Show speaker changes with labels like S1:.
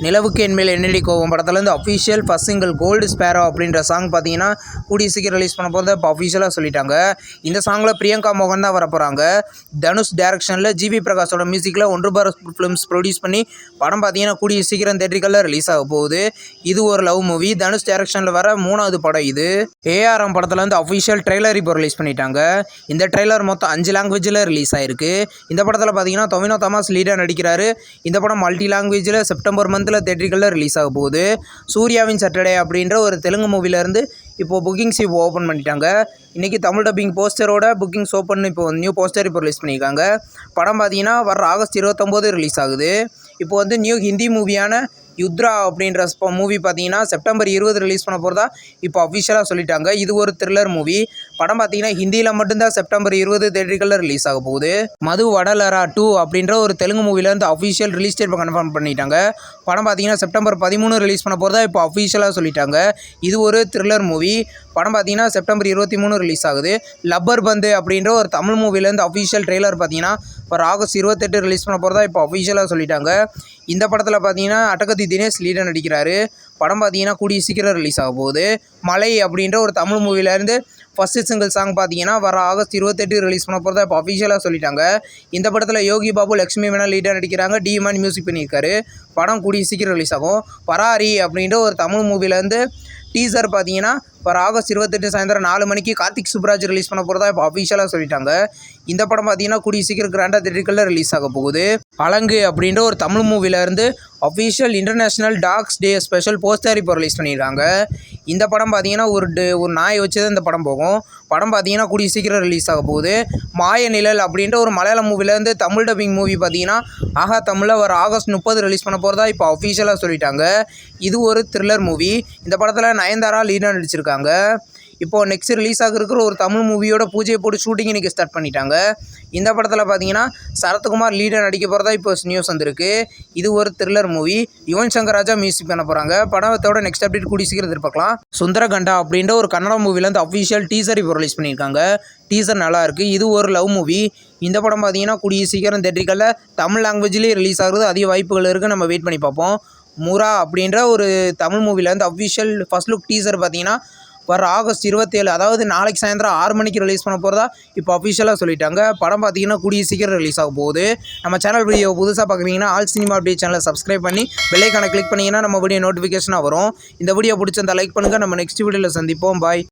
S1: நிலவுக்கு என்மேல் என்னடி கோவம் படத்துலேருந்து official first single Gold Sparrow அப்படின்ற சாங் பார்த்தீங்கன்னா கூடிய சீக்கிரம் ரிலீஸ் பண்ண போகிறத இப்போ அஃபிஷியலாக சொல்லிட்டாங்க. இந்த சாங்கில் பிரியங்கா மோகன் தான் வரப்போகிறாங்க. தனுஷ் டைரக்ஷனில் ஜிவி பிரகாஷோட மியூசிக்கில் ஒன்று பாரத் ஃபிலிம்ஸ் ப்ரொடியூஸ் பண்ணி படம் பார்த்தீங்கன்னா கூடிய சீக்கிரம் தேட்டரிக்கலில் ரிலீஸ் ஆக போகுது. இது ஒரு லவ் மூவி. தனுஷ் டைரக்ஷனில் வர 3வது படம் இது. ஏஆர்எம் படத்துலேருந்து அஃபிஷியல் ட்ரெய்லர் இப்போ ரிலீஸ் பண்ணிட்டாங்க. இந்த ட்ரெய்லர் மொத்தம் 5 லாங்குவேஜில் ரிலீஸ் ஆயிருக்கு. இந்த படத்தில் பார்த்தீங்கன்னா டொவினோ தாமஸ் லீடாக நடிக்கிறாரு. இந்த படம் மல்டி லாங்குவேஜில் செப்டம்பர் மந்தில் தேட்டரிக்கலில் ரிலீஸ் ஆக போகுது. சூர்யாவின் சாட்டர்டே அப்படின்ற ஒரு தெலுங்கு மூவிலேருந்து இப்போது புக்கிங்ஸ் இப்போ ஓப்பன் பண்ணிட்டாங்க. இன்றைக்கி தமிழ் டப்பிங் போஸ்டரோட புக்கிங்ஸ் ஓப்பன் இப்போ நியூ போஸ்டர் இப்போ ரிலீஸ் பண்ணியிருக்காங்க. படம் பார்த்தீங்கன்னா வர ஆகஸ்ட் 29 ரிலீஸ் ஆகுது. இப்போ வந்து நியூ ஹிந்தி மூவியான யுத்ரா அப்படின்ற மூவி பார்த்தீங்கன்னா செப்டம்பர் 20 ரிலீஸ் பண்ண போகிறதா இப்போ அஃபிஷியலாக சொல்லிட்டாங்க. இது ஒரு த்ரில்லர் மூவி. படம் பார்த்தீங்கன்னா ஹிந்தியில் மட்டும்தான் செப்டம்பர் 20 தேட்டரிக்கலில் ரிலீஸ் ஆக போகுது. மது வடலரா 2 அப்படின்ற ஒரு தெலுங்கு மூவிலேருந்து அஃபிஷியல் ரிலீஸ் டேட் இப்போ கன்ஃபார்ம் பண்ணிட்டாங்க. படம் பார்த்தீங்கன்னா செப்டம்பர் 13 ரிலீஸ் பண்ண போகிறதா இப்போ அஃபிஷியலாக சொல்லிட்டாங்க. இது ஒரு த்ரில்லர் மூவி. படம் பார்த்தீங்கன்னா செப்டம்பர் 23 ரிலீஸ் ஆகுது. லப்பர் பந்து அப்படின்ற ஒரு தமிழ் மூவிலேருந்து அஃபிஷியல் ட்ரெய்லர் பார்த்தீங்கன்னா இப்போ ஆகஸ்ட் 28 ரிலீஸ் பண்ண போகிறதா இப்போ அஃபிஷியலாக சொல்லிட்டாங்க. இந்த படத்தில் பார்த்தீங்கன்னா அட்டகத்தி தினேஷ் லீடாக நடிக்கிறாரு. படம் பார்த்தீங்கன்னா கூடிய சீக்கிரம் ரிலீஸ் ஆக போகுது. மலை அப்படின்ற ஒரு தமிழ் மூவிலேருந்து ஃபஸ்ட்டு சிங்கிள் சாங் பார்த்தீங்கன்னா வர ஆகஸ்ட் 28 ரிலீஸ் பண்ண போகிறதா இப்போ அஃபிஷியலாக சொல்லிட்டாங்க. இந்த படத்தில் யோகி பாபு லக்ஷ்மி மேனன் லீடாக நடிக்கிறாங்க. டிமான் மியூசிக் பண்ணியிருக்காரு. படம் கூடிய சீக்கிரம் ரிலீஸ் ஆகும். பராரி அப்படின்ற ஒரு தமிழ் மூவிலேருந்து டீசர் பார்த்தீங்கன்னா வர ஆகஸ்ட் 28 சாயந்தரம் 4 மணிக்கு கார்த்திக் சுப்ராஜ் ரிலீஸ் பண்ண போகிறதா இப்போ அஃபிஷியலாக சொல்லிட்டாங்க. இந்த படம் பார்த்தீங்கன்னா கூடிய சீக்கிரம் கிராண்டாக தேட்டரிக்கலில் ரிலீஸ் ஆக போகுது. அலங்கு அப்படின்ற ஒரு தமிழ் மூவிலேருந்து official international dogs day special poster இப்போ ரிலீஸ் பண்ணியிருக்காங்க. இந்த படம் பார்த்தீங்கன்னா ஒரு நாயை வச்சு தான் இந்த படம் போகும். படம் பார்த்தீங்கன்னா கூடிய சீக்கிரம் ரிலீஸ் ஆக போகுது. மாய நிழல் அப்படின்ற ஒரு மலையாளம் மூவிலேருந்து தமிழ் டப்பிங் மூவி பார்த்தீங்கன்னா ஆஹா தமிழில் வர ஆகஸ்ட் 30 ரிலீஸ் பண்ண போகிறதா இப்போ அஃபிஷியலாக சொல்லிட்டாங்க. இது ஒரு த்ரில்லர் மூவி. இந்த படத்தில் நயன்தாரா லீடாக நடிச்சிருக்காங்க. இப்போது நெக்ஸ்ட் ரிலீஸ் ஆகிருக்கிற ஒரு தமிழ் மூவியோட பூஜையை போட்டு ஷூட்டிங் இன்றைக்கி ஸ்டார்ட் பண்ணிட்டாங்க. இந்த படத்தில் பார்த்தீங்கன்னா சரத்குமார் லீடாக நடிக்க போகிறதா இப்போ நியூஸ் வந்திருக்கு. இது ஒரு thriller movie. Yuvan Shankar Raja music பண்ண போகிறாங்க. படத்தோட நெக்ஸ்ட் அப்டேட் கூடி சீக்கிரம் எதிர்பார்க்கலாம். சுந்தரகண்டா அப்படின்ற ஒரு கன்னட மூவிலேருந்து அஃபிஷியல் டீசர் இப்போ ரிலீஸ் பண்ணியிருக்காங்க. டீசர் நல்லா இருக்குது. இது ஒரு லவ் மூவி. இந்த படம் பார்த்தீங்கன்னா கூடிய சீக்கிரம் தேட்டரிக்கலில் தமிழ் லாங்குவேஜ்லேயே ரிலீஸ் ஆகுறது அதிக வாய்ப்புகள் இருக்குது. நம்ம வெயிட் பண்ணி பார்ப்போம். முரா அப்படின்ற ஒரு தமிழ் மூவிலேருந்து அஃபிஷியல் ஃபர்ஸ்ட் லுக் டீசர் பார்த்தீங்கன்னா வர ஆகஸ்ட் 27 அதாவது நாளைக்கு சாயந்தரம் 6 மணிக்கு ரிலீஸ் பண்ண போகிறதா இப்போ அஃபிஷியலாக சொல்லிட்டாங்க. படம் பார்த்தீங்கன்னா கூடிய சீக்கிரம் ரிலீஸ் ஆக போகுது. நம்ம சேனல் வீடியோ புதுசாக பார்க்குறீங்கன்னா ஆல் சினிமா அப்டேட் சேனலை சப்ஸ்கிரைப் பண்ணி பெல் ஐகானை கிளிக் பண்ணிங்கன்னா நம்ம வீடியோ நோட்டிஃபிகேஷனாக வரும். இந்த வீடியோ பிடிச்சிருந்தா லைக் பண்ணுங்கள். நம்ம நெக்ஸ்ட் வீடியோவில் சந்திப்போம். பாய்.